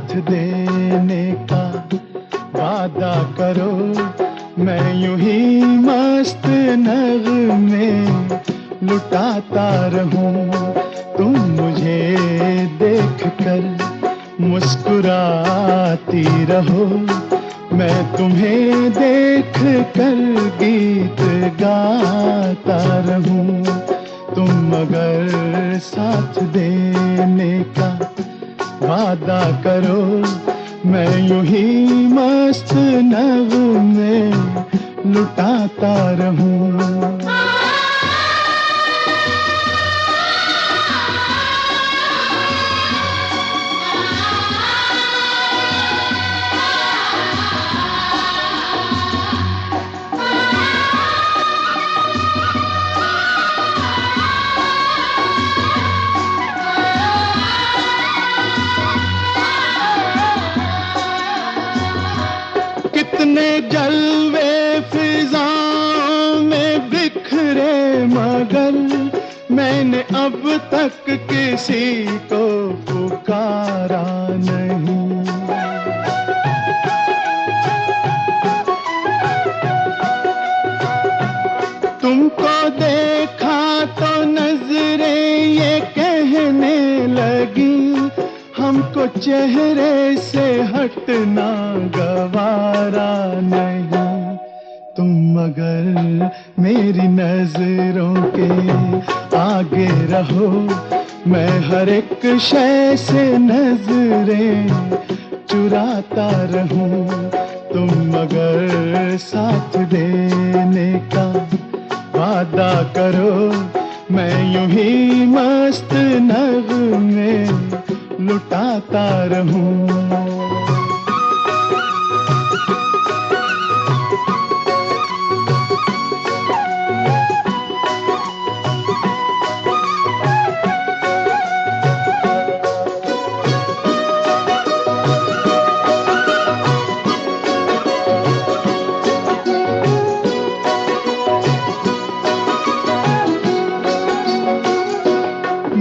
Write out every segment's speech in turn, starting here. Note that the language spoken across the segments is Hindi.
साथ देने का वादा करो, मैं यूं ही मस्त नगमे लुटाता रहूं। तुम मुझे देख कर मुस्कुराती रहो, मैं तुम्हें देख कर गीत गाता रहूं। तुम अगर साथ देने का वादा करो, मैं यूं ही मस्त नगमे लुटाता रहूं। कितने जलवे फिजाओं में बिखरे, मगर मैंने अब तक किसी को पुकारा नहीं। तुमको देखा तो नजरें ये कहने लगी, हमको चेहरे से हटना गवारा नहीं। तुम मगर मेरी नजरों के आगे रहो, मैं हर एक शय से नजरें चुराता रहूं। तुम मगर साथ देने का वादा करो, मैं यूं ही मस्त नगमे लुटाता रहूं।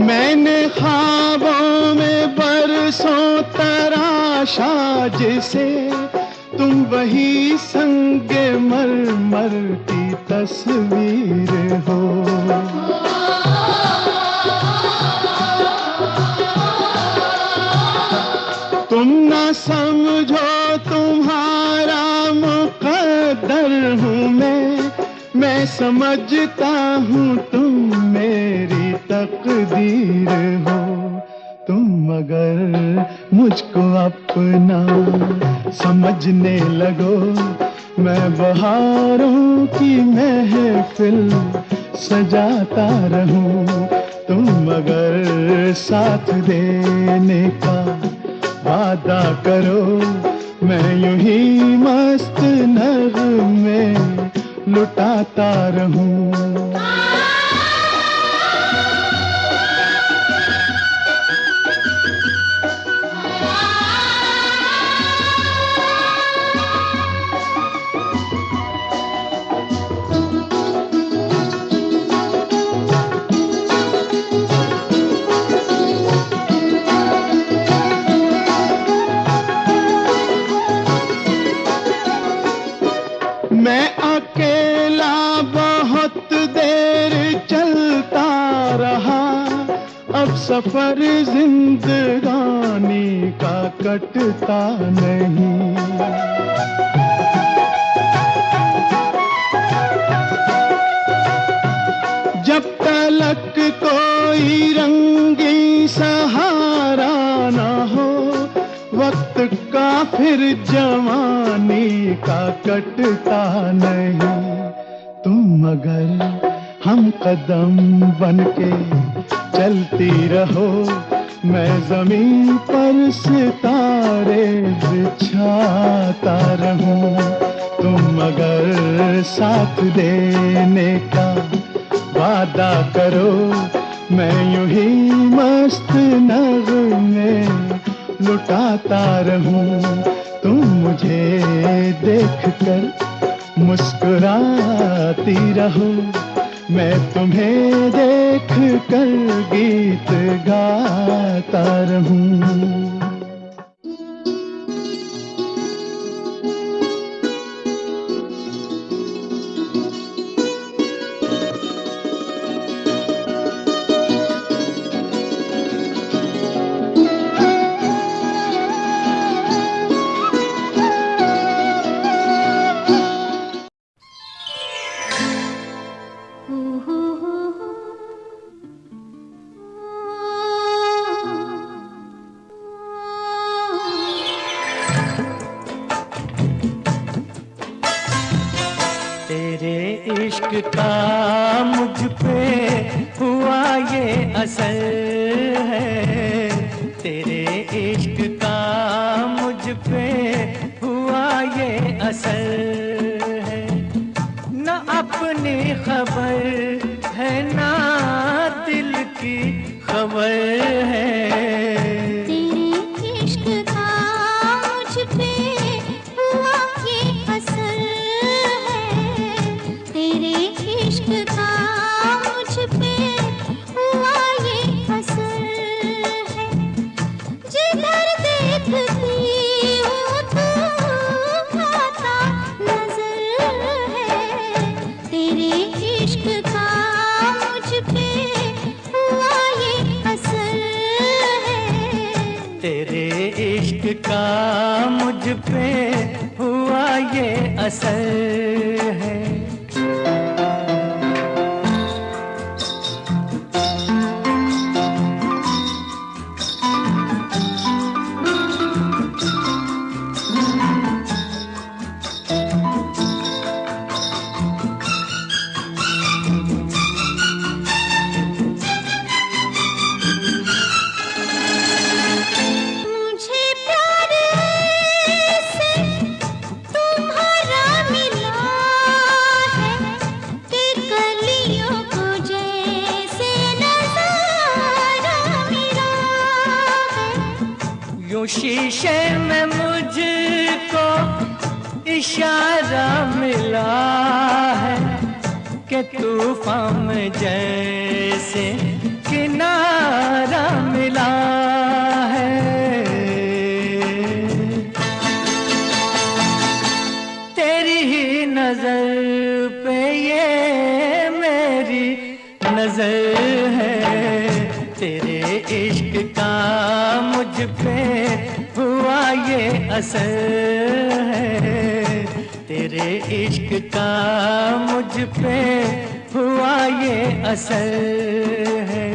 मैंने ख्वाबों में बरसों तराशा जिसे, तुम वही संगे मरमर की तस्वीर हो। तुम ना समझो तुम्हारा मुकद्दर हूँ मैं समझता हूँ तुम मेरी तकदीर हो। तुम मगर मुझको अपना समझने लगो, मैं बहारों की महफिल सजाता रहूं। तुम मगर साथ देने का वादा करो, मैं यूं ही मस्त नगमे लुटाता रहूं। मैं अकेला बहुत देर चलता रहा, अब सफर जिंदगानी का कटता नहीं। जब तलक कोई रंगी सहारा न हो, वक्त का फिर जवानी का कटता नहीं। तुम मगर हम कदम बनके चलती रहो, मैं जमीन पर सितारे बिछाता रहूं। तुम मगर साथ देने का वादा करो, मैं यूं ही मस्त नगमे लुटाता रहूं। तुम मुझे देख कर मुस्कुराती रहो, मैं तुम्हें देख कर गीत गाता रहूं। इश्क का मुझ पे हुआ ये असर है, तेरे इश्क का मुझ पे हुआ ये असर है। न अपनी खबर है ना दिल की खबर है, तेरे इश्क का मुझ पे हुआ ये असर है, तेरे इश्क का मुझ पे हुआ ये असर है। जिधर देखती हूँ तू आता नजर है, तेरे इश्क का मुझ पे हुआ ये असर है। तेरे इश्क का मुझ पे हुआ ये असर है। मुझे प्यार से तुम्हारा मिला है कि कलियों को जैसे नजारा मिला है। यूं शीशे में मुझको इशारा मिला है कि तूफान में जैसे किनारा मिला है। तेरी ही नजर पे ये मेरी नजर है, तेरे इश्क का मुझ पे हुआ ये असर है, तेरे इश्क का मुझ पे हुआ ये असर है।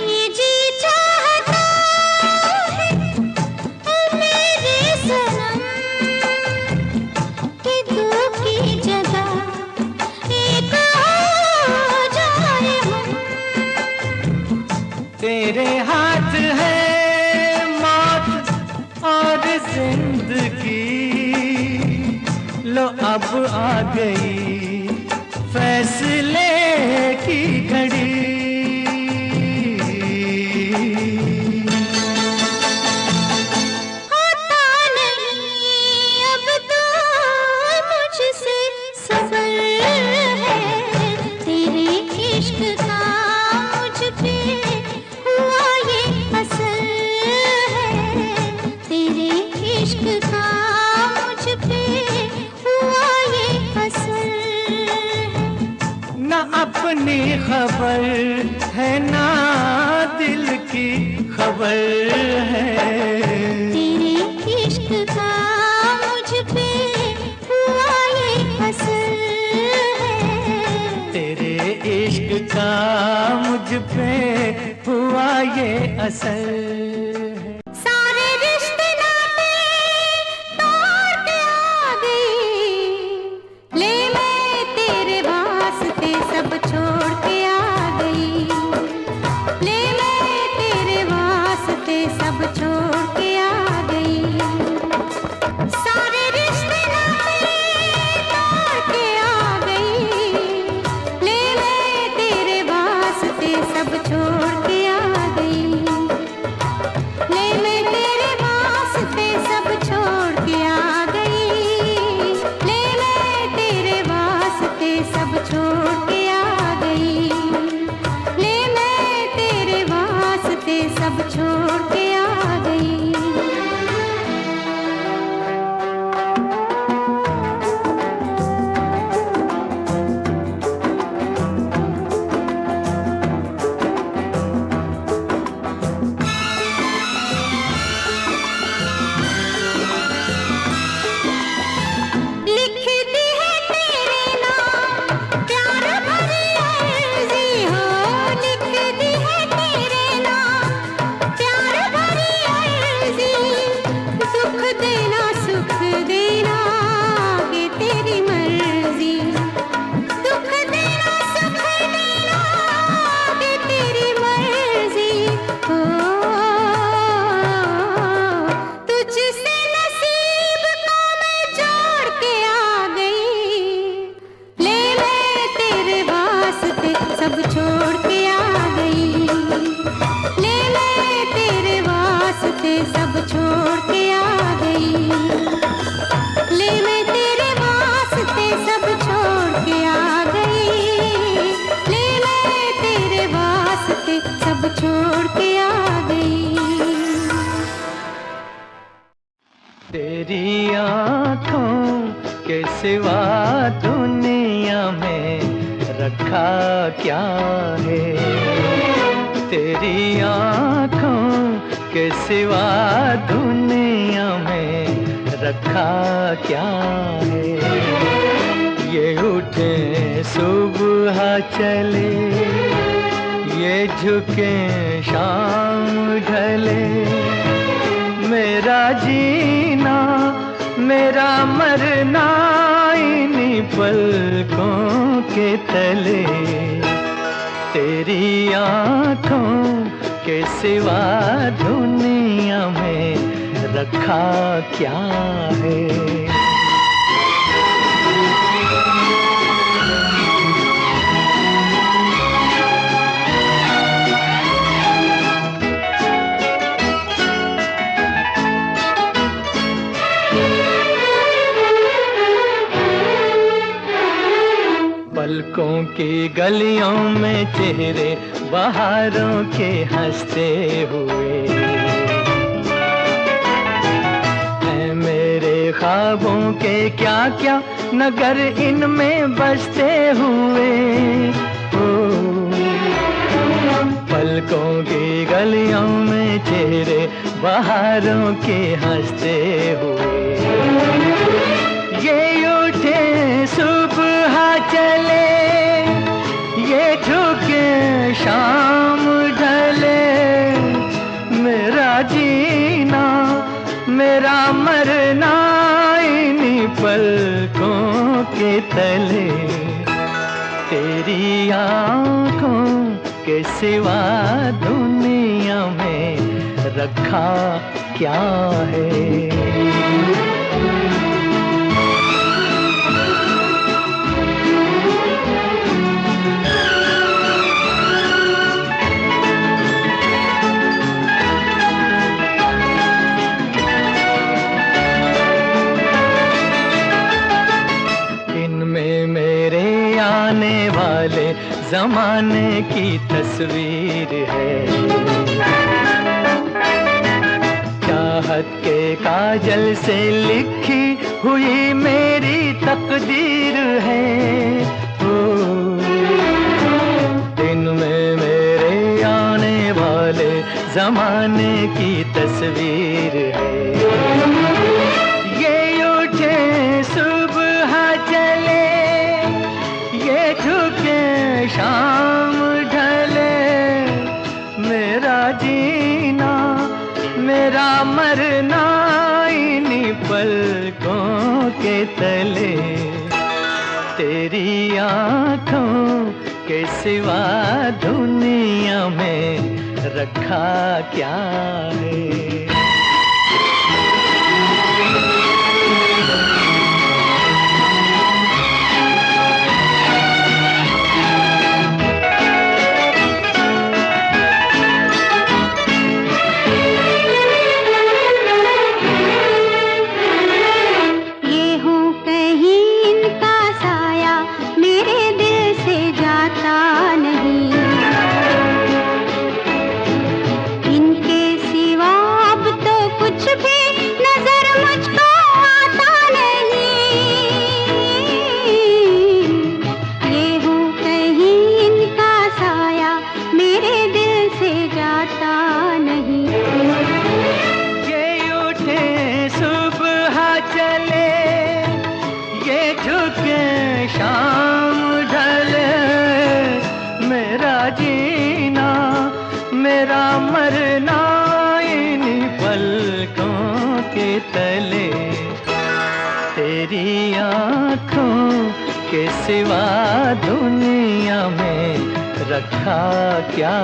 ये जी चाहता है ओ मेरे सनम कि तू की जगह एक हो जाए हम। तेरे हाथ है मौत और जिंदगी, लो अब आ गई फैसले की घड़ी। होता नहीं अब तो मुझसे सबर है, तेरे इश्क का मुझ पे हुआ ये असर है, तेरे इश्क का मुझ पे हुआ ये असर है। न अपनी खबर है ना दिल की खबर है, तेरे इश्क का मुझ पे हुआ ये असर है, तेरे इश्क का मुझ पे हुआ ये असर है। सारे रिश्ते नाते तोड़ के आ गई, ले मैं तेरे वास्ते सब छोड़ के आ गई, ले मैं तेरे वास्ते सब छोड़ के आ गई। सारे रिश्ते नाते तोड़ के आ गई, ले मैं तेरे वास्ते सब छोड़ के आ गई। सब छोड़ के आ गई। ले मैं तेरे वास्ते सब छोड़ के आ गई। तेरी आँखों के सिवा दुनिया में रखा क्या है, तेरी आँखों के सिवा दुनिया में रखा क्या है। ये उठे सुबह चले, ये झुके शाम ढले, मेरा जीना मेरा मरना इन्हीं पलकों के तले। तेरी आँखों के सिवा दुनिया में रखा क्या है। पलकों की गलियों में चेहरे बहारों के हंसते हुए, हैं मेरे ख्वाबों के क्या क्या नगर इनमें बसते हुए। ओ पलकों की गलियों में चेहरे बहारों के हंसते हुए, ये उठे सुबह चले, ये झुके शाम ढले, मेरा जीना मेरा मरना इन्हीं पलकों के तले। तेरी आँखों के सिवा दुनिया में रखा क्या है। आने वाले जमाने की तस्वीर है, चाहत के काजल से लिखी हुई मेरी तकदीर है। ओ दिन में मेरे आने वाले जमाने की तस्वीर है, ये उठे सुबह चले, ये झुके शाम ढले, मेरा जीना मेरा मरना इन्हीं पलकों के तले। तेरी आँखों के सिवा दुनिया में रखा क्या है। शाम ढले, मेरा जीना मेरा मरना इन्हीं पलकों के तले। तेरी आँखों के सिवा दुनिया में रखा क्या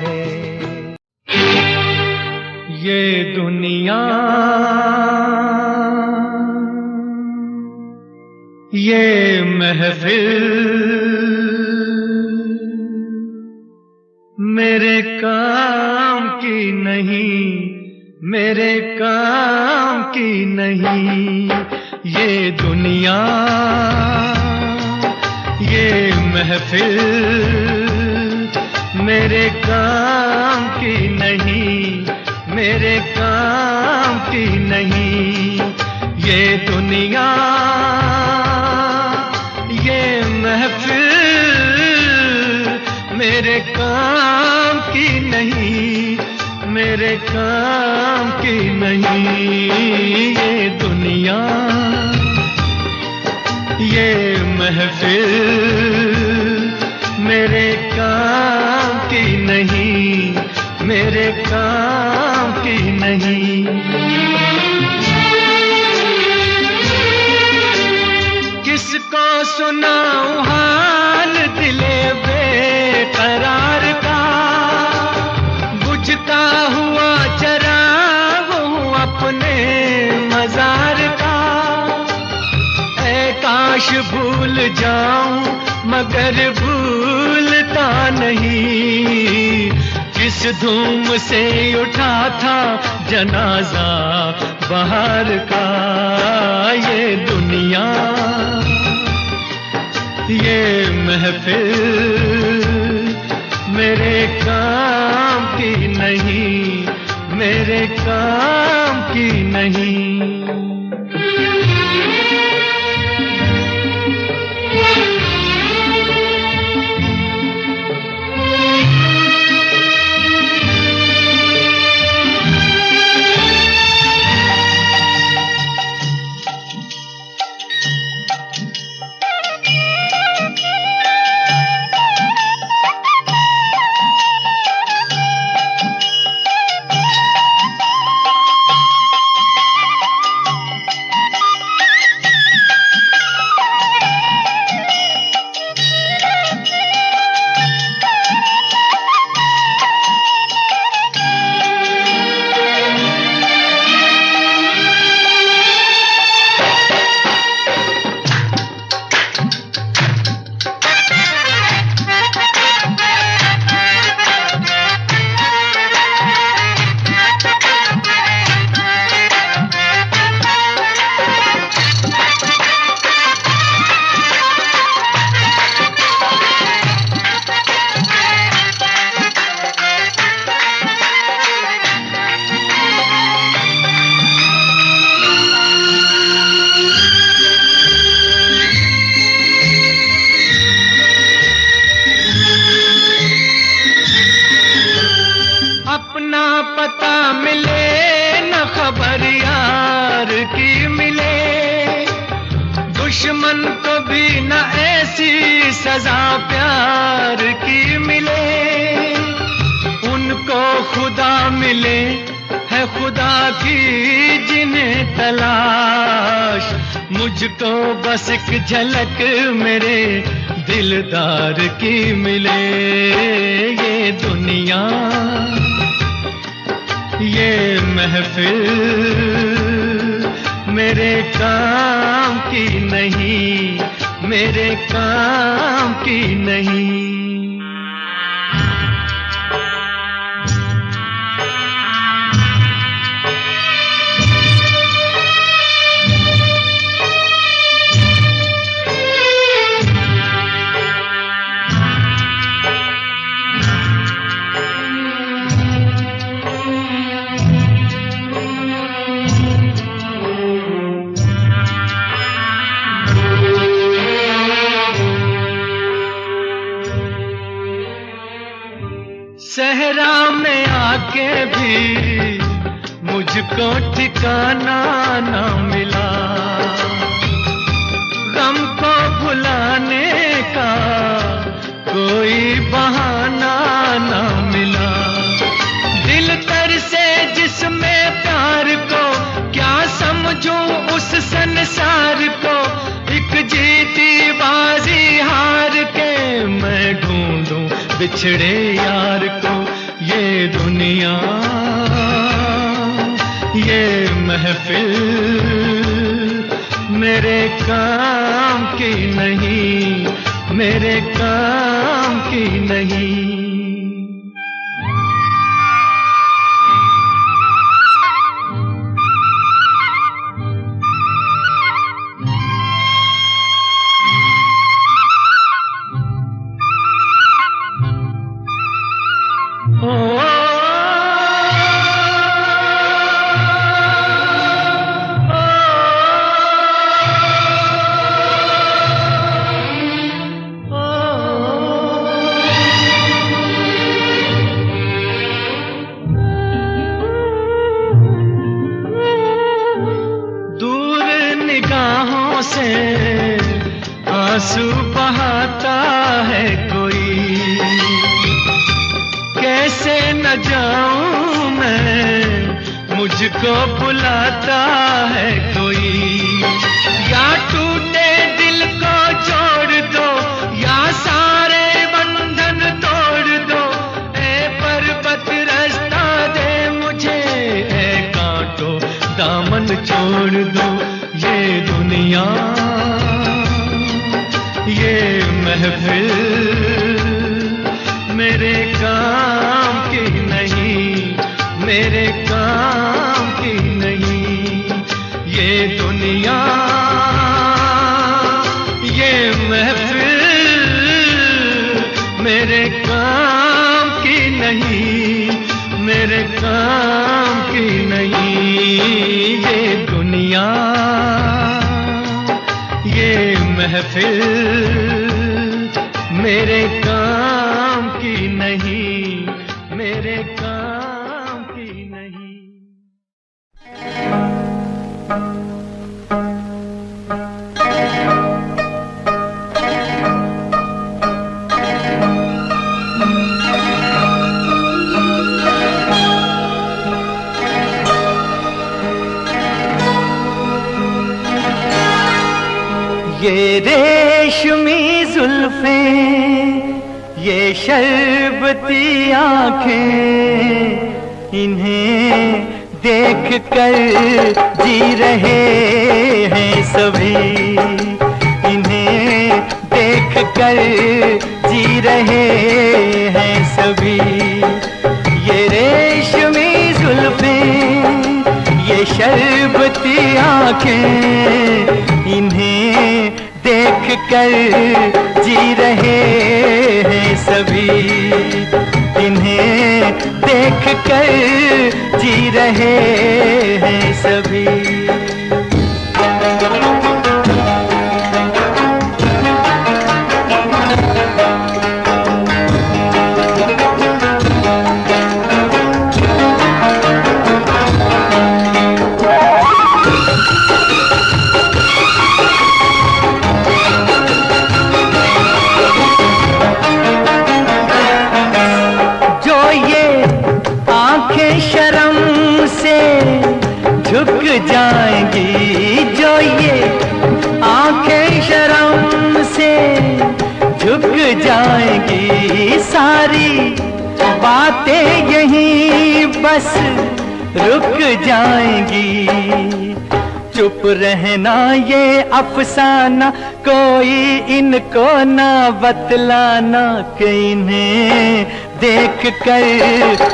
है। ये दुनिया ये महफिल मेरे काम की नहीं, मेरे काम की नहीं। ये दुनिया महफिल मेरे काम की नहीं, मेरे काम की नहीं। ये दुनिया, ये महफिल मेरे काम की नहीं, मेरे काम की नहीं। ये दुनिया, ये महफिल मेरे काम की नहीं, मेरे काम की नहीं। किसको सुनाऊं हाल दिले बेकरार का, बुझता हुआ चराग हूँ अपने मजार का। ऐ काश भूल जाऊं मगर भूलता नहीं, किस धूम से उठा था जनाजा बहार का। ये दुनिया, ये महफिल मेरे काम की नहीं, मेरे काम की नहीं। अपना पता मिले न खबर यार की मिले, दुश्मन को भी न ऐसी सजा प्यार की मिले। उनको खुदा मिले है खुदा की जिन्हें तलाश, मुझको बस एक झलक मेरे दिलदार की मिले। ये दुनिया, ये महफिल मेरे काम की नहीं, मेरे काम की नहीं। सहरा में आके भी मुझको ठिकाना न मिला, गम को भुलाने का कोई बहाना न मिला। दिल तर से जिसमें प्यार को क्या समझूं उस संसार को, एक जीती बाजी हार के मैं ढूंढूं बिछड़े यार को। ये दुनिया, ये महफिल मेरे काम की नहीं, मेरे काम की नहीं। आंसू बहाता है कोई, कैसे न जाऊं मैं, मुझको बुलाता है कोई। या टूटे दिल को जोड़ दो, या सारे बंधन तोड़ दो, ए पर्वत रास्ता दे मुझे, ए कांटो दामन छोड़ दो। ये दुनिया, ये महफिल मेरे काम की नहीं, मेरे काम की नहीं। ये दुनिया, ये महफिल मेरे काम की नहीं, मेरे काम की नहीं। ये दुनिया, ये महफिल मेरे काम की नहीं, मेरे काम की नहीं। ये रेशमी जुल्फें, ये शरबती आँखें, इन्हें देख कर जी रहे हैं सभी, इन्हें देख कर जी रहे हैं सभी। ये रेशमी जुल्फें, ये शरबती आँखें, इन्हें देख कर जी रहे हैं सभी, इन्हें देख कर जी रहे हैं सभी। झुक जाएंगी, जो ये आंखें शर्म से झुक जाएंगी, सारी बातें यहीं बस रुक जाएंगी। चुप रहना ये अफसाना, कोई इनको ना बतलाना, कि इन्हें देख कर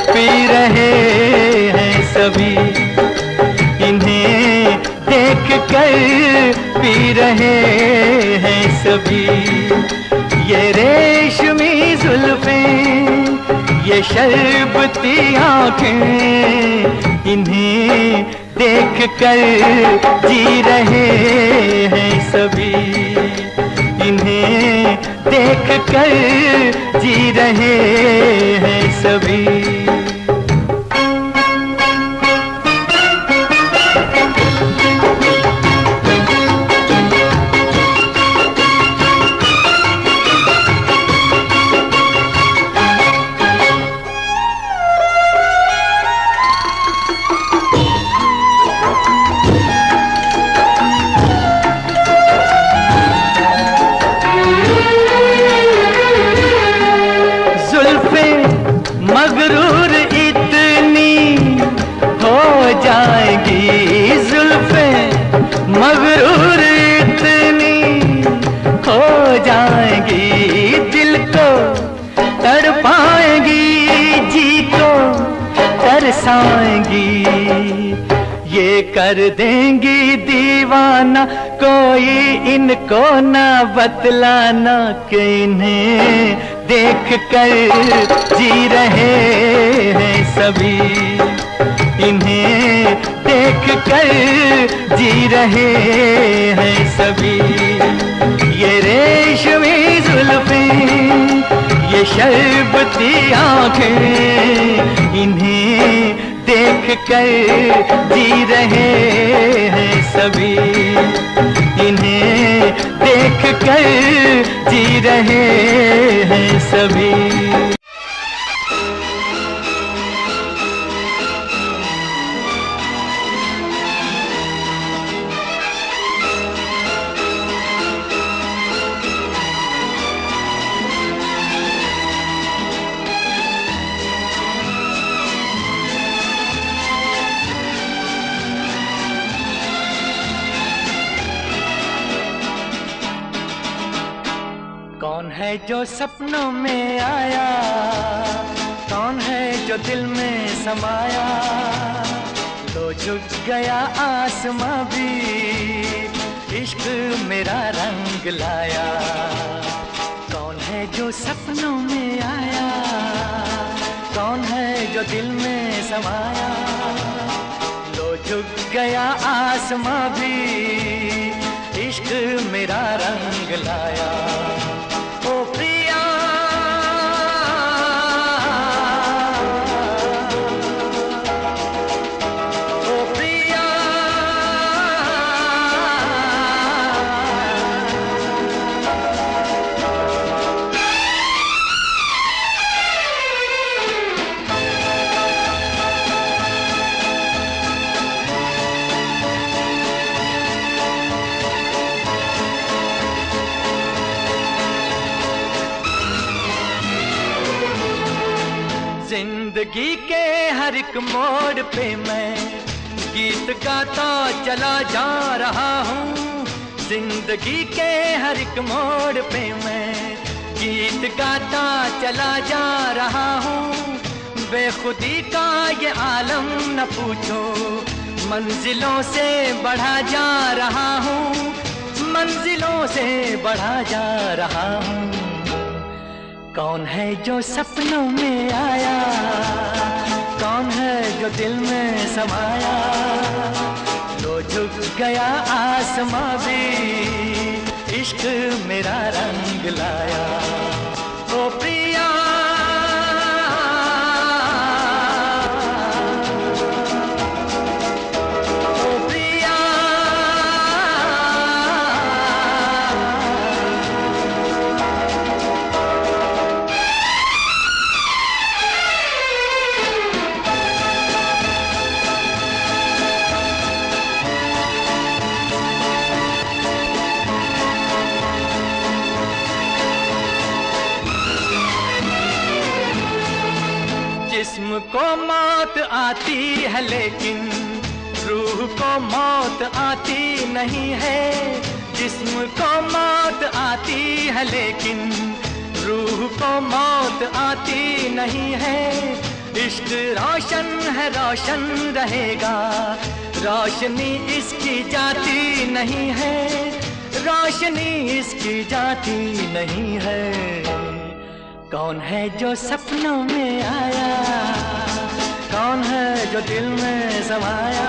पी रहे हैं सभी, इन्हें देख कर पी रहे हैं सभी। ये रेशमी जुल्फें, ये शरबती आँखें, इन्हें देख कर जी रहे हैं सभी, इन्हें देख कर जी रहे हैं सभी। मगरूर इतनी हो जाएगी, जुल्फें मगरूर इतनी हो जाएगी, दिल को तड़पाएंगी, जी को तरसाएंगी। ये कर देंगी दीवाना, कोई इनको ना बतलाना, कि इन्हें देख कर जी रहे हैं सभी, इन्हें देख कर जी रहे हैं सभी। ये रेशमी जुल्फें, ये शरबती आँखें, इन्हें देख कर जी रहे हैं सभी, इन्हें देख कर जी रहे हैं सभी। कौन है जो सपनों में आया, कौन है जो दिल में समाया, लो झुक गया आसमां भी इश्क मेरा रंग लाया। कौन है जो सपनों में आया, कौन है जो दिल में समाया, लो झुक गया आसमां भी इश्क मेरा रंग लाया। ओ प्रिया ओ प्रिया जिंदगी के हर एक मोड़ पे मैं गीत गाता चला जा रहा हूँ। जिंदगी के हर एक मोड़ पे मैं गीत गाता चला जा रहा हूँ। बेखुदी का ये आलम न पूछो, मंजिलों से बढ़ा जा रहा हूँ, मंजिलों से बढ़ा जा रहा हूँ। कौन है जो सपनों में आया, कौन है जो दिल में समाया, लो झुक गया आसमां भी इश्क मेरा रंग लाया। ओ प्रिया जिस्म को मौत आती है लेकिन रूह को मौत आती नहीं है। जिस्म को मौत आती है लेकिन रूह को मौत आती नहीं है। इश्क रोशन है रोशन रहेगा, रोशनी इसकी जाती नहीं है, रोशनी इसकी जाती नहीं है। कौन है जो सपनों में आया, कौन है जो दिल में समाया,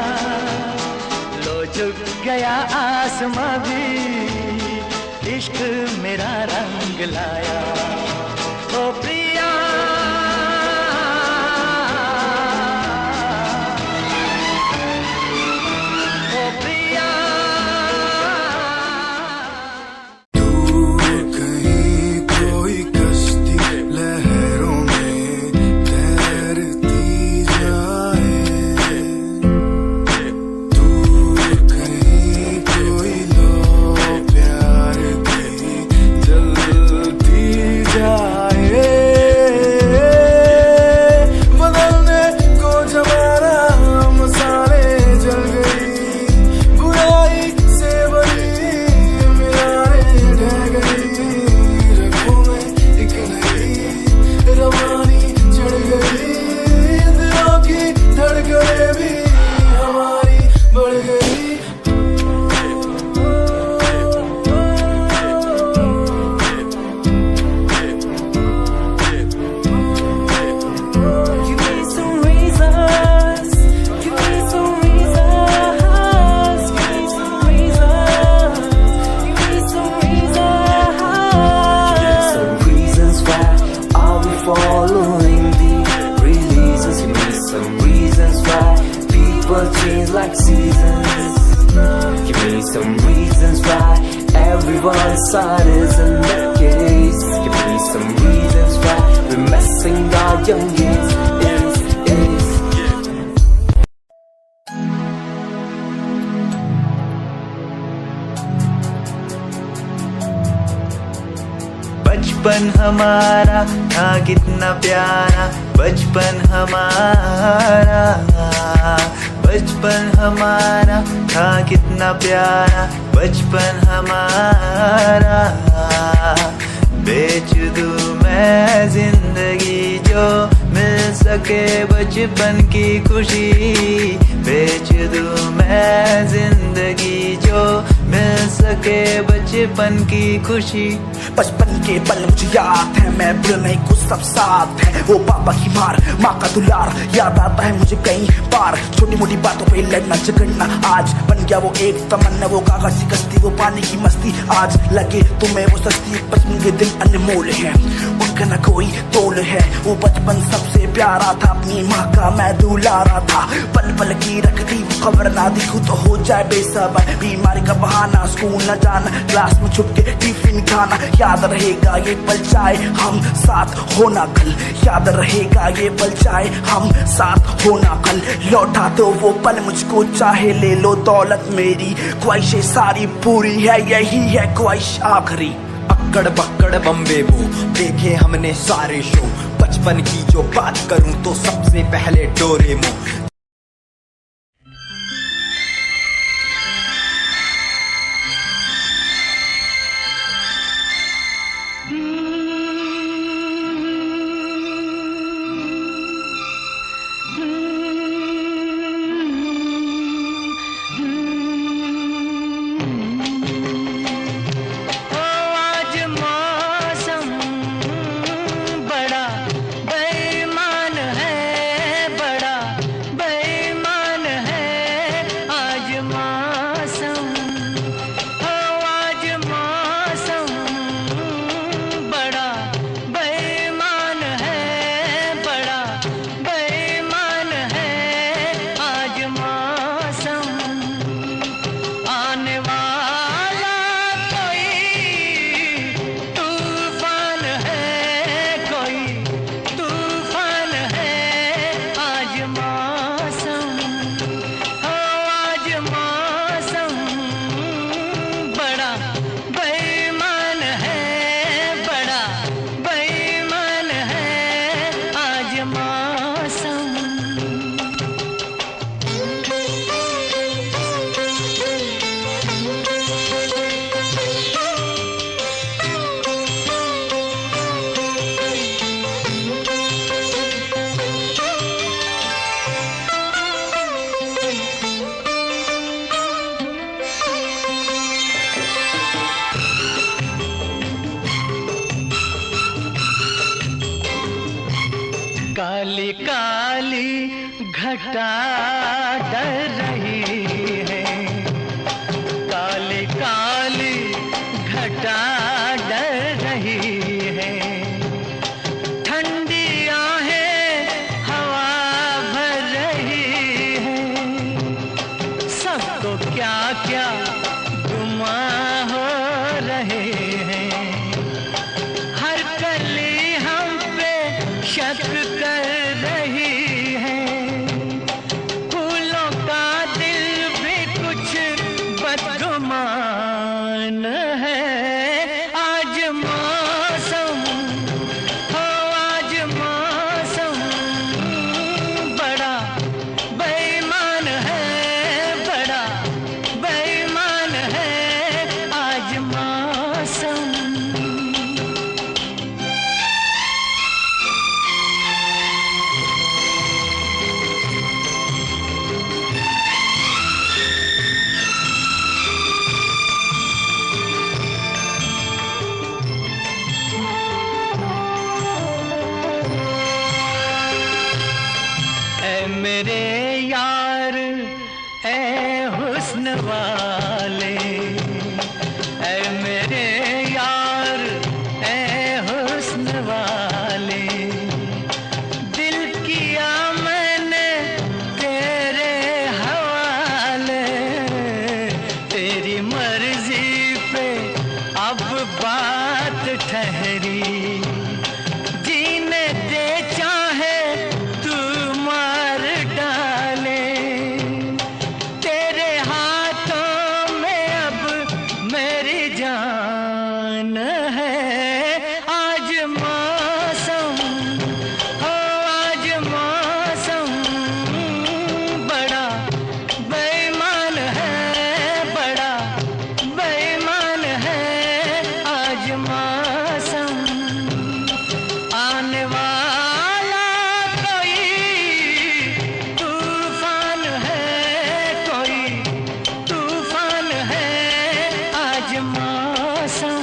लो झुक गया आसमां भी इश्क मेरा रंग लाया। ओ प्रिया ओ प्रिया like seasons. Give me some reasons why everyone's side isn't the case. Give me some reasons why we're messing our young years. बचपन हमारा था कितना प्यारा, बचपन हमारा, बचपन हमारा था कितना प्यारा, बचपन हमारा। बेच दूं मैं जिंदगी जो मिल सके बचपन की खुशी, बेच दूं मैं जिंदगी जो मिल सके बचपन की खुशी। बचपन के पल मुझे याद है, मैं भूल नहीं कुछ सब साथ है। वो पापा की मार, माँ का दुलार याद आता है मुझे कई बार। छोटी मोटी बातों पे लड़ना झगड़ना आज बन गया वो एक तमन्ना, वो कागज की कश्ती, वो पानी की मस्ती। आज लगे तुम्हें वो सस्ती, बचपन के दिन अनमोल है, उनका न कोई तोल है। वो बचपन सबसे प्यारा था, अपनी माँ का मैं दुलारा था। पल पल की रखती वो खबर ना दिखूं तो हो जाए बेसब्र, बीमारी का बहाना, स्कूल न जाना, क्लास में छुप के टिफिन खाना। याद रहेगा ये पल चाहे हम साथ होना कल, याद रहेगा ये पल चाहे हम साथ होना कल। लौटा दो वो पल मुझको, चाहे ले लो दौलत मेरी, ख्वाहिशें सारी पूरी है, यही है ख्वाहिश आखिरी। अक्कड़ बक्कड़ बम्बे वो देखे हमने सारे शो, बचपन की जो बात करूं तो सबसे पहले डोरेमोन। काली काली घटा डर रही है, काली काली घटा डर रही है। ठंडी आहें हवा भर रही है, सबको क्या क्या गुमा हो रहे हैं। हर कली हम पे शक कर रही है, फूलों का दिल भी कुछ बदगुमान है। आज मौसम हो, आज मौसम बड़ा बेईमान है, बड़ा बेईमान है आज मौसम। मेरे यार ए हुस्न वाले, ए मेरे यार ए हुस्न वाले, दिल किया मैंने तेरे हवाले। तेरी मर्जी पे ठहरी, जीने दे चाहे तू मार डाले, तेरे हाथों में अब मेरी जान है। आज मौसम हो, आज मौसम बड़ा बेईमान है, बड़ा बेईमान है आज मौसम। आने वाला कोई तूफान है, कोई तूफान है आज मौसम।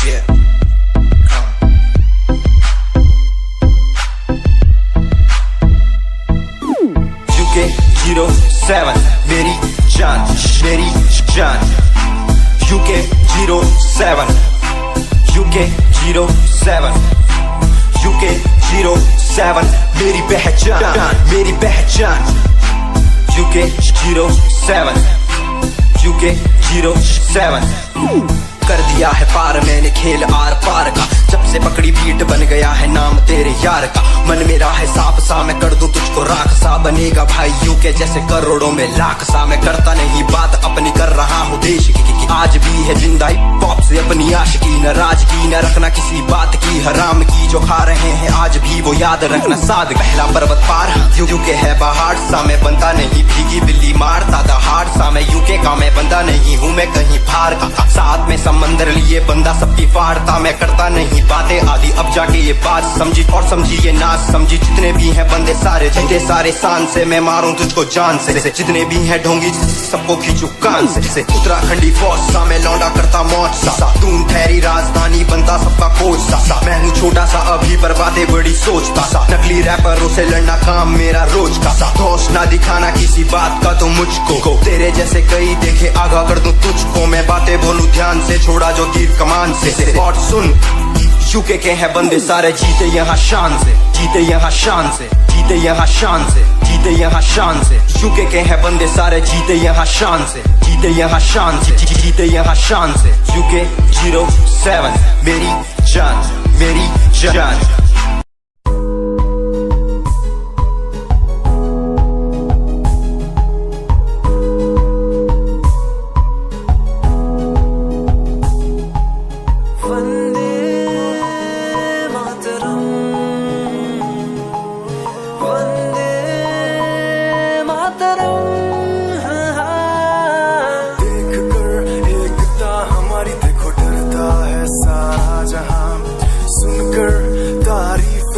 Yeah. UK07 मेरी जान, मेरी जान। UK07 UK07 UK07 मेरी पहचान, मेरी पहचान। UK07 UK07 कर दिया है पार मैंने खेल आर पार का, जब से पकड़ी बीट बन गया है नाम तेरे यार का। मन मेरा है सांप सा, मैं कर दूं तुझको राख सा, बनेगा भाई यूं के जैसे करोड़ों में लाख सा। मैं करता नहीं बात अपनी, कर रहा हूँ देश की, आज भी है जिंदा पॉप से अपनी आशिकी। नाराजगी न रखना किसी बात की, हराम की जो खा रहे हैं आज भी वो याद रखना साद। पहला पर्वत पार यूं के है पहाड़ सा, मैं बनता नहीं भीगी बिल्ली मारता दहाड़ सा। मैं यूके का मैं बंदा नहीं हूँ, मैं कहीं फार का, साथ में समंदर लिए बंदा सबकी फाड़ता। मैं करता नहीं बातें आदि, अब जाके ये बात समझी और समझी ये नाच समझी। जितने भी हैं बंदे सारे झंडे सारे शान से, मैं मारूं तुझको जान से। जितने भी हैं ढोंगी सबको खींचू कान से। उत्तराखंडी फौज सा मैं लौंडा करता मौज सा, दून ठहरी राजधानी बनता सबका कोच सा। मैं हूँ छोटा सा अभी पर बातें बड़ी सोचता सा, नकली रैपरों से लड़ना काम मेरा रोज का सा। दोष ना दिखाना किसी बात का तो मुझको, तेरे जैसे कई देखे आगा कर दूं तुझको। मैं बातें बोलूं ध्यान से, छोड़ा जो तीर कमान से। और सुन यूके के हैं बंदे सारे, जीते यहाँ शान से, जीते यहाँ शान से, जीते यहाँ शान से, जीते यहाँ शान से। यूके के हैं बंदे सारे, जीते यहाँ शान से, जीते यहाँ शान से, जीते यहाँ शान से। UK07 मेरी जान, मेरी जान।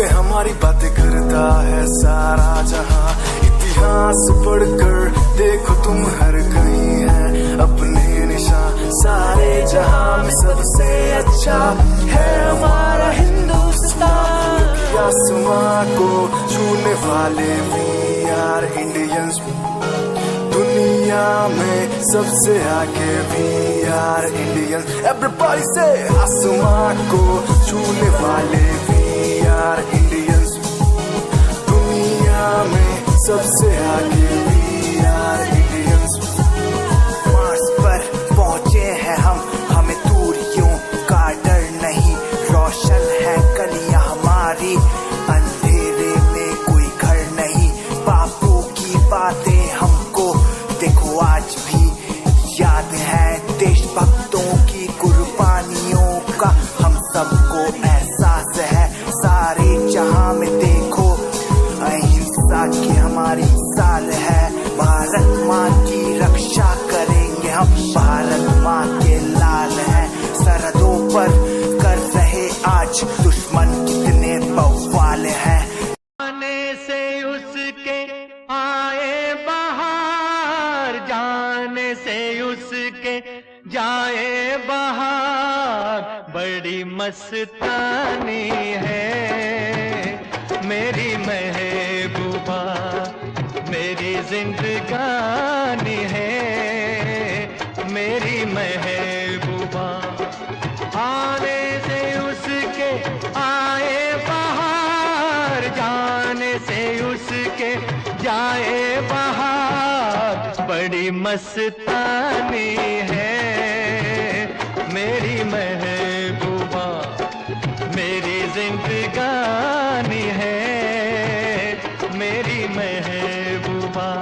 हमारी बातें करता है सारा जहां, इतिहास पढ़कर देखो तुम हर कहीं है अपने निशान। सारे जहां में सबसे अच्छा है हमारा हिंदुस्तान। आसमां को छूने वाले वी आर इंडियंस, दुनिया में सबसे आगे वी आर इंडियंस। एवरीबॉडी से आसमां को छूने वाले वी आर इंडियंस, दुनिया में सबसे आगे वी आर इंडियंस। मार्स पर पहुंचे हैं हम, हमें दूरियों का डर नहीं। रोशन है गलियां हमारी, अंधेरे में कोई घर नहीं। बापू की बातें हमको देखो आज भी याद है, देशभक्तों की कुर्बानियों का हम सबको एहसास है। सारे जहां में देखो अहिंसा की हमारी साल है। भारत माँ की रक्षा करेंगे हम, भारत माँ के लाल हैं। सरहदों पर कर रहे आज दुश्मन कितने बवाल हैं। आने से उसके आए बाहर, जाने से उसके जाए बाहर। बड़ी मस्तानी है मेरी महबूबा, मेरी जिंदगानी है मेरी महबूबा। आने से उसके आए बाहर, के जाए बहार, बड़ी मस्तानी है मेरी महबूबा, मेरी जिंदगानी है मेरी महबूबा।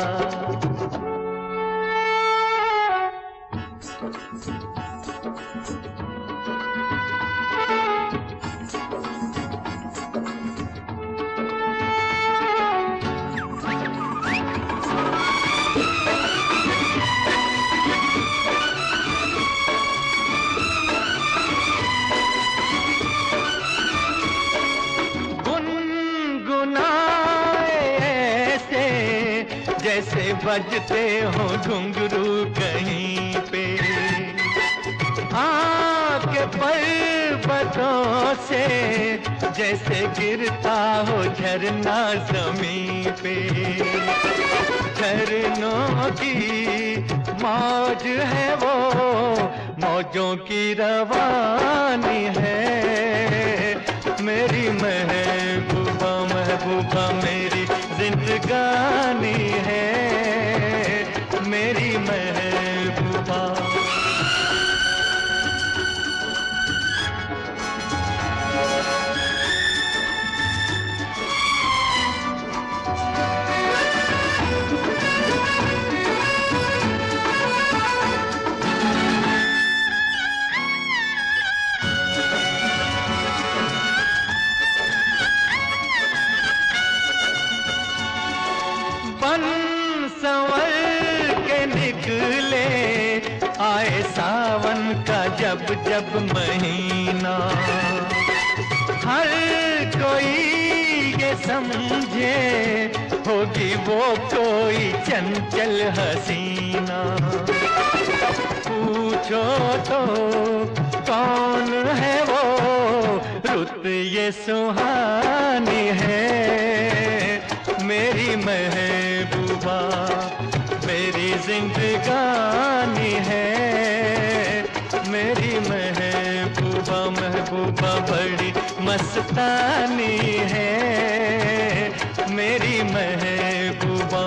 जैसे बजते हो घुंघरू कहीं पे, आके पर्वतों से जैसे गिरता हो झरना जमीन पे। झरनों की मौज है वो, मौजों की रवानी है मेरी महबूबा, महबूबा मेरी जिंदगानी है मेरी महबूबा। आए सावन का जब जब महीना, हर कोई ये समझे होगी वो कोई चंचल हसीना। पूछो तो कौन है वो, रुत ये सुहानी है मेरी महबूबा, मेरी जिंदगानी है मेरी महबूबा, महबूबा बड़ी मस्तानी है मेरी महबूबा।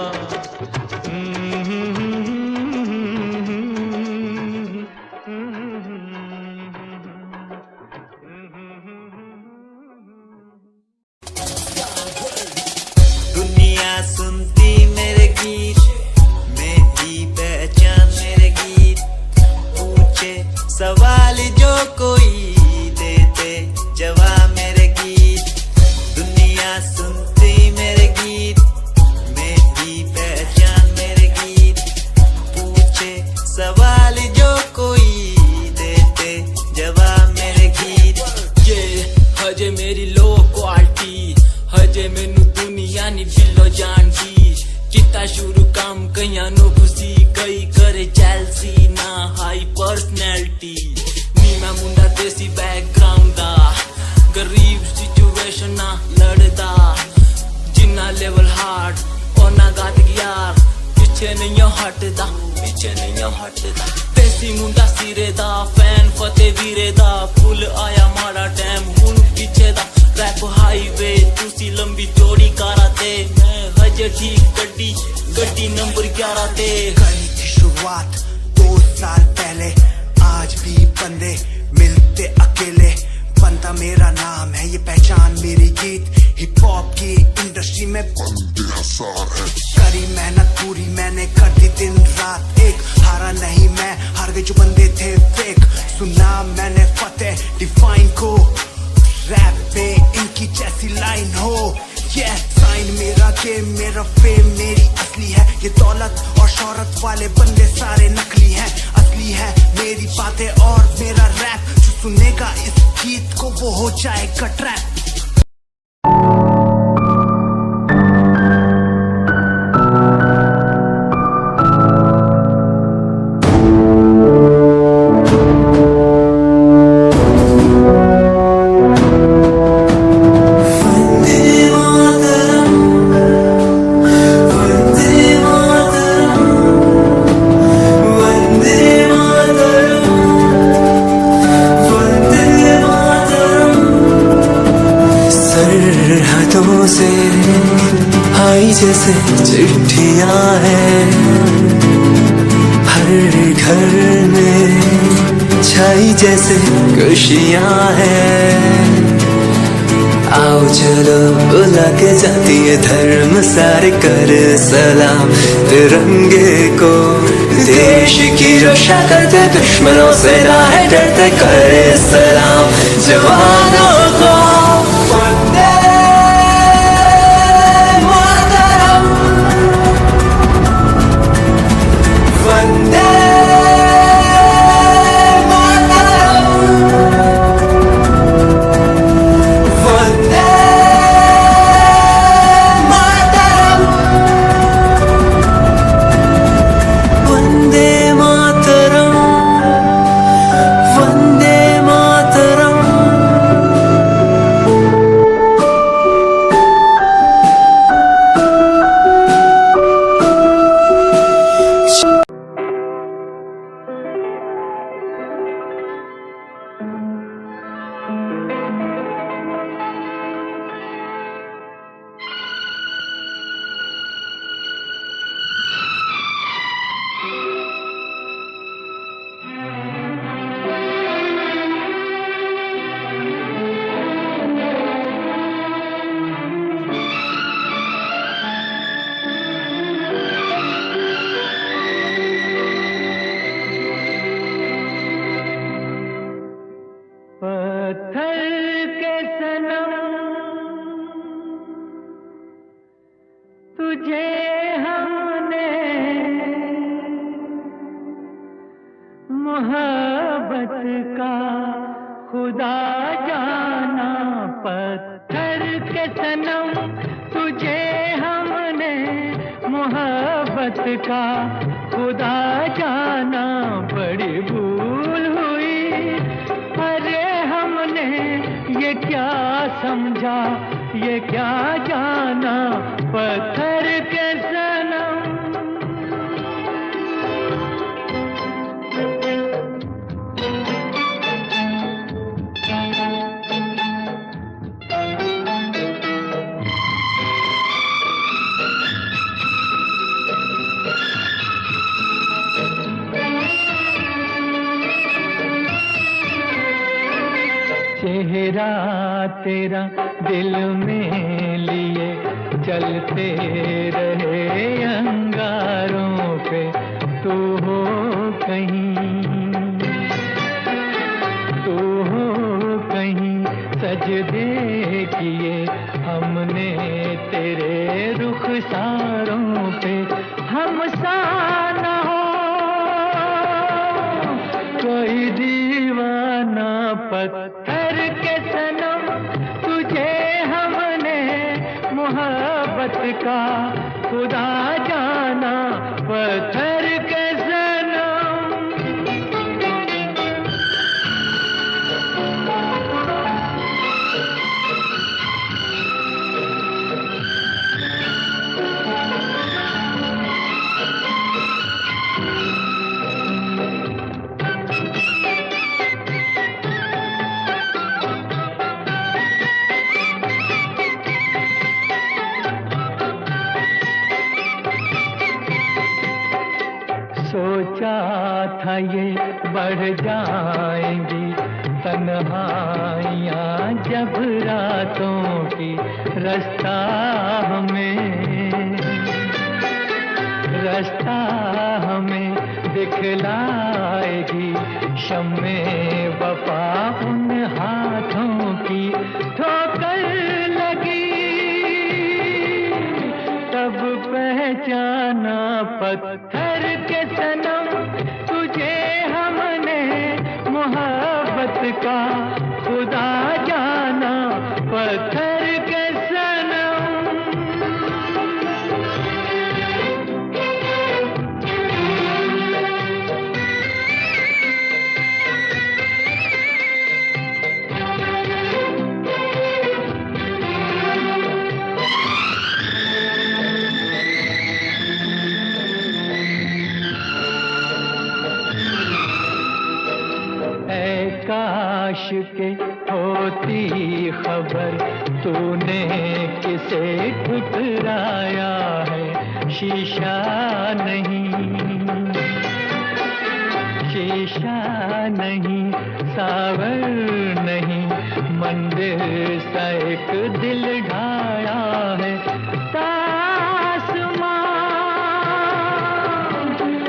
दुनिया सुनती मेरे गीत, मेरी पहचान मेरे गीत, पूछे सवाल जो कोई देते जवाब मेरे गीत। दुनिया सुनती मेरे गीत, मेरी पहचान मेरे गीत, पूछे सवाल जो कोई देते जवाब मेरे गीत। ये हजे मेरी लो क्वालिटी, हजे मैनू दुनिया नी बिलो जानदी। किता शुरू काम कईयां नो खुशी, कई करे जेलसी ना हाई पर्सनैलिटी। नी मैं मुंडा देसी बैकग्राउंड दा, गरीब सिचुएशन ना लड़दा। जिन्ना लेवल हार्ड ओना गाद यार, पीछे नहीं हटदा, पीछे नहीं हटदा। देसी मुंडा सिरे दा, फैन फतेह वीरे दा। फुल आया माड़ा टाइम हुन पीछे दा। रैप हाईवे तुसी लंबी चौड़ी कारा ते, मैं हजे ठीक गड्डी गड्डी नंबर 11 ते। कहीं की शुरुआत 2 साल पहले, आज भी बंदे मिलते अकेले। बनता मेरा नाम है, ये पहचान मेरी गीत। हिप हॉप की इंडस्ट्री में बंदे हजार है। करी मेहनत पूरी मैंने, कर दी दिन रात एक। हारा नहीं मैं, हार गए जो बंदे थे फेक। सुना मैंने फतेह डिफाइन को, रैप पे इनकी जैसी लाइन हो। ये साइन मेरा गेम, मेरा फेम मेरी असली है। ये दौलत और शोहरत वाले बंदे सारे नकली हैं, असली है मेरी बातें और मेरा रैप। जो सुनेगा इस गीत को वो हो जाएगा ट्रैप। छाई जैसे चिट्ठियां हैं हर घर में, छाई जैसे खुशियां हैं। आओ चलो बुला के जाती है धर्म सारे कर सलाम तिरंगे को। देश की रक्षा करते दुश्मनों से ना है डरते, करे सलाम जवानों को। वंदे मातरम, वंदे चेहरा तेरा दिल में लिए चलते रहे अंगारों पे, तू हो कहीं सजदे किए हमने तेरे रुखसारों पे। हम सा न हो कोई दीवाना पत्थर के सनम, तुझे हमने मोहब्बत का खुदा जाना पत्थर के सनम। सोचा था ये बढ़ जाएंगी तन्हाइयाँ जब रातों की, रास्ता हमें दिखलाएगी शम्मे वफा उन हाथों की। ठोकर लगी तब पहचाना पत्थर के सनम, तुझे हमने मोहब्बत का खुदा जाना पत्थर के सनम। काश के होती खबर तूने से ठुकराया है, शीशा नहीं, शीशा नहीं, सावर नहीं, मंदिर सा एक दिल ढाया है,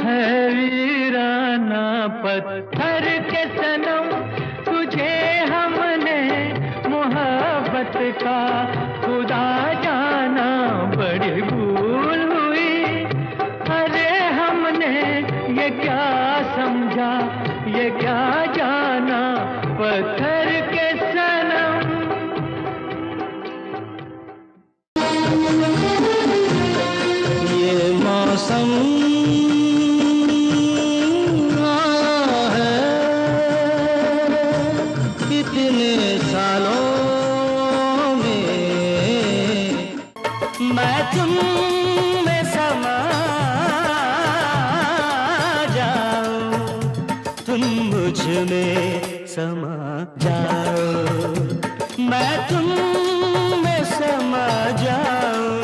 है वीराना पत्थर के सनम, तुझे हमने मोहब्बत का खुदा जाना, बड़ी भूल हुई। अरे हमने ये क्या समझा, ये क्या जाना, पत्थर के सनम। ये मौसम मैं तुम में समा जाऊं, तुम मुझ में समा जाओ, मैं तुम में समा जाऊं।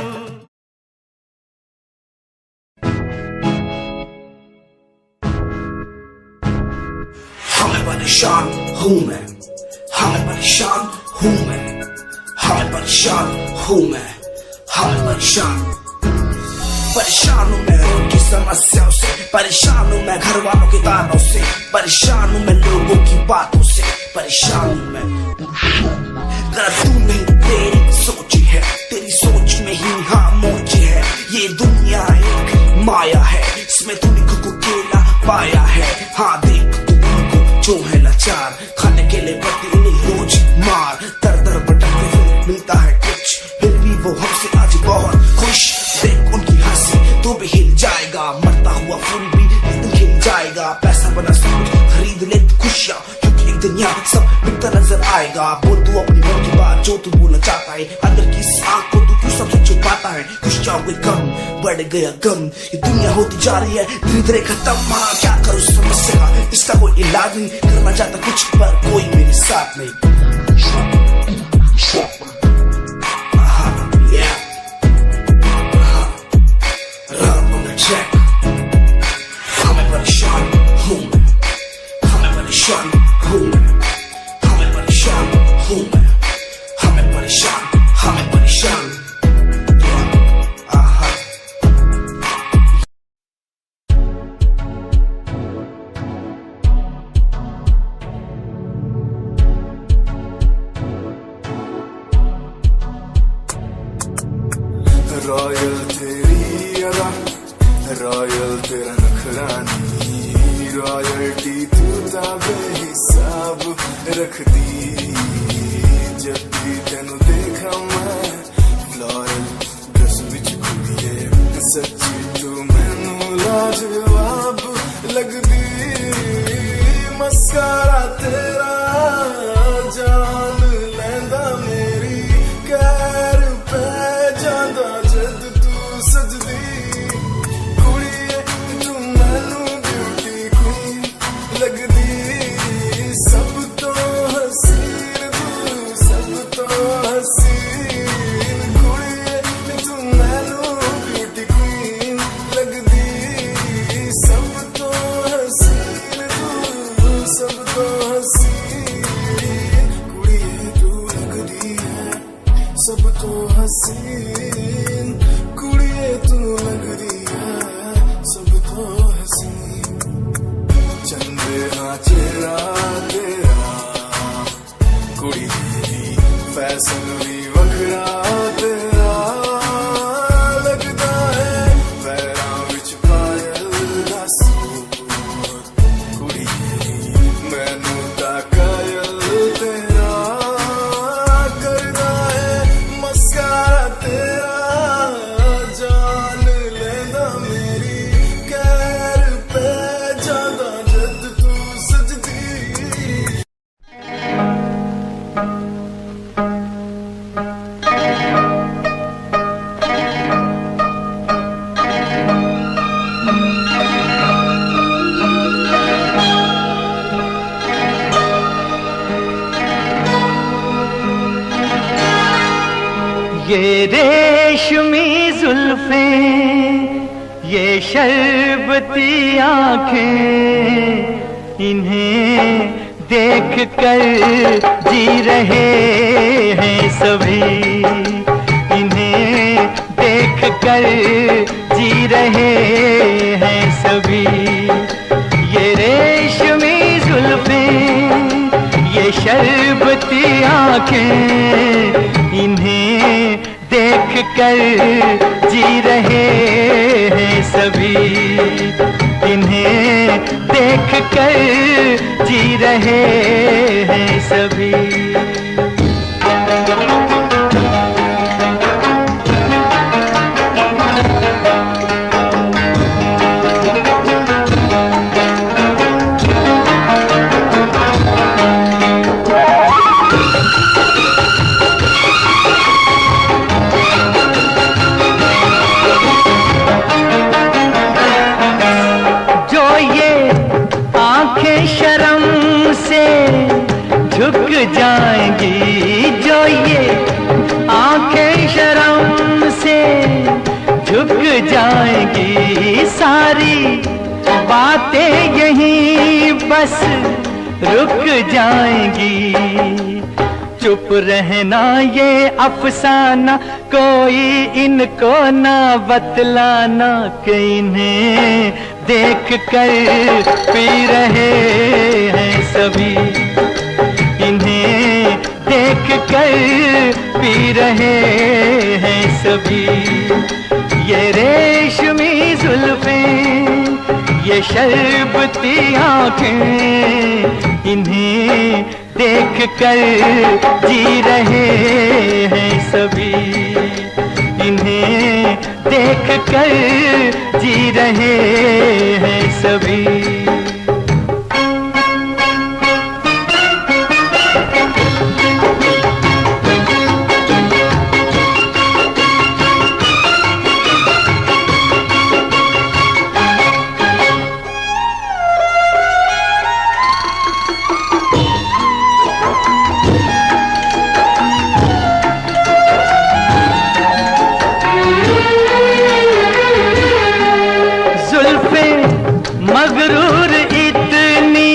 हमें परेशान हूँ मैं, हमें परेशान हूँ मैं, हमें परेशान हूँ मैं, हमें परेशान, परेशान हूँ मैं रोज की समस्याओं से, परेशान हूँ मैं घर वालों के तानों से, परेशान हूँ मैं लोगों की बातों से, परेशान हूँ मैं। गलत तू नहीं तेरी सोच है, तेरी सोच में ही हाँ मोची है, ये दुनिया एक माया है, इसमें तूने खुद को अकेला पाया है। हाँ देख तू उनको जो है लाचार, खाने के लिए पड़ती उन्हें रोज मार, दर दर भटकते फिर मिलता है कुछ, फिर भी वो हमसे आज बहुत खुश। देख उनकी हंसी तो भी हिल जाएगा, मरता हुआ फूल भी खिल जाएगा, पैसा बना सब कुछ खरीद ले खुशियाँ, क्योंकि एक दिन यहाँ सब बिकता नजर आएगा। बोल तू अपनी मन की बात जो तू बोलना चाहता है, अंदर की इस आँख को तू क्यों सबसे छुपाता है। खुशियाँ हुई कम, बढ़ गया गम, ये दुनिया होती जा रही है धीरे धीरे खत्म। हाँ क्या करूँ समस्या का, इसका कोई इलाज नहीं, करना चाहता कुछ पर कोई मेरे साथ नहीं। हमें परेशान हूँ मैं, हमें परेशान हूँ मैं, हमें परेशान हूँ मैं, हमें परेशान, हमें परेशान। रॉयल तेरी अदा, रॉयल तेरा नखरानी, रॉयल्टी तू बेहिसाब रख दी। जब भी तेनू देखा मैं फ्लोरल ड्रेस विच कुड़िए, सच्ची तू मैनू लाजवाब लगदी। मस्कारा तेरा जान लैंदा मेरी, कैर पे जांदा जद तू सजदी। कुड़िए तू मैनू ब्यूटी क्वीन लगदी, सब तो हसीन तू, सब तो हसीन। कुड़िए तू मैनू ब्यूटी क्वीन लगदी, सब तो हसीन तू, सब तो हसीन। कुड़िए तू लगदी है सब तो हसीन, कुड़िए तू लगदी है सब तो हसीन। चंदे हाँ चेहरा तेरा, कुड़ी दी फैशन भी वखरा तेरा लगदा है। पैरां विच पायल दा सूट, कुड़ी मैनू ता कायल तेरा करदा है। मस्कारा तेरा जान लेंदा मेरी, कैर पे जांदा जद तू सजदी। ये रेशमी जुल्फें, ये शरबती आंखें, इन्हें देख कर जी रहे हैं सभी, इन्हें देख कर जी रहे हैं सभी। ये रेशमी जुल्फें, ये शरबती आंखें, इन्हें देख कर जी रहे हैं सभी, इन्हें देख कर जी रहे हैं सभी। झुक जाएंगी, जो ये आंखें शर्म से झुक जाएंगी, सारी बातें यहीं बस रुक जाएंगी। चुप रहना ये अफसाना, कोई इनको ना बतलाना, कि इन्हें देख कर पी रहे हैं सभी, इन्हें देख कर पी रहे हैं सभी। ये रेशमी जुल्फें, ये शरबती आंखें, इन्हें देख कर जी रहे हैं सभी, इन्हें देख कर जी रहे हैं सभी। मगरूर इतनी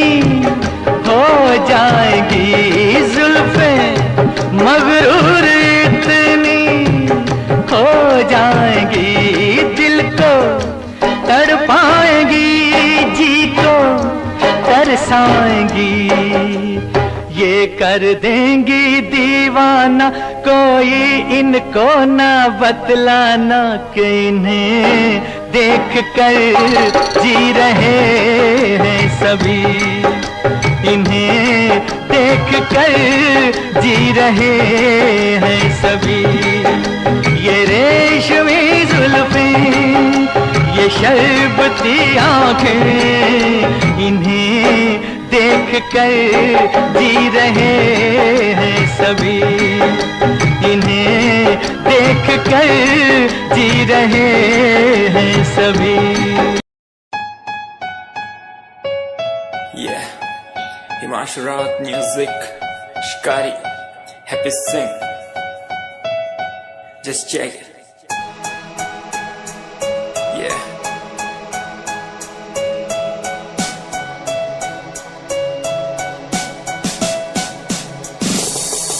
हो जाएगी, जुल्फें मगरूर इतनी हो जाएगी, दिल को तड़पाएंगी, जी को तरसाएंगी, ये कर देंगी दीवाना, कोई इनको ना बतलाना, कि इन्हें देख कर जी रहे हैं सभी, इन्हें देख कर जी रहे हैं सभी। ये रेशमी जुल्फें, ये शरबती आंखें, इन्हें देख कर जी रहे हैं सभी, इन्हें देख कर जी रहे हैं सभी। Yeah, Himanshu Rawat music, Shikari, Happy Singh. Just check it. Yeah.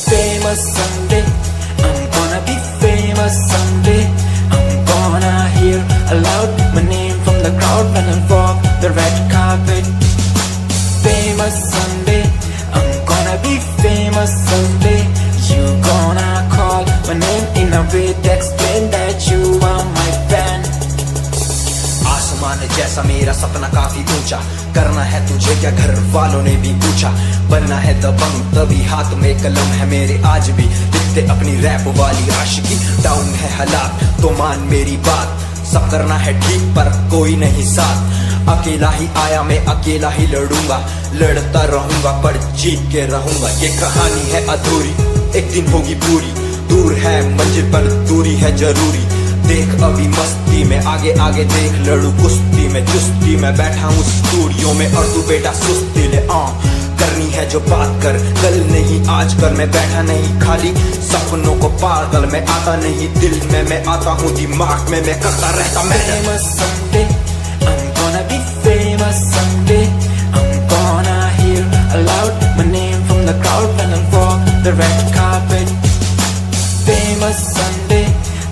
Famous someday, I'm gonna be famous someday. I'm gonna hear aloud my name from the crowd when I walk the red carpet. Famous someday, I'm gonna be famous someday. You gonna call my name in a way to explain that you are my fan. आसमान जैसा मेरा सपना काफी ऊंचा, करना है तुझे क्या घर वालों ने भी पूछा, बनना है दबंग तभी हाथ में कलम है मेरे आज भी, लिखते अपनी रैप वाली आशिकी। डाउन है हालात तो मान मेरी बात, सब करना है ठीक पर कोई नहीं साथ, अकेला ही आया मैं अकेला ही लड़ूंगा, लड़ता रहूंगा पर जीत के रहूंगा। ये कहानी है अधूरी, एक दिन होगी पूरी, दूर है मंजिल पर दूरी है जरूरी। देख अभी मस्ती में आगे आगे देख, लड़ू कुश्ती में चुस्ती में, बैठा हूँ स्टूडियो में और तू बेटा सुस्ती ले। करनी है है जो बात कर, कल नहीं आज कर, मैं बैठा नहीं खाली सपनों को पागल, मैं आता नहीं दिल में, मैं आता हूँ दिमाग में, मैं करता रहता मैं। Famous someday, I'm gonna be famous someday. I'm gonna hear aloud my name from the crowd when I walk the red carpet. Famous someday,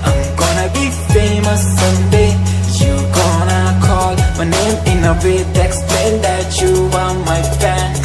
I'm gonna be famous someday. You gonna call my name in a way that explain that you are my fan.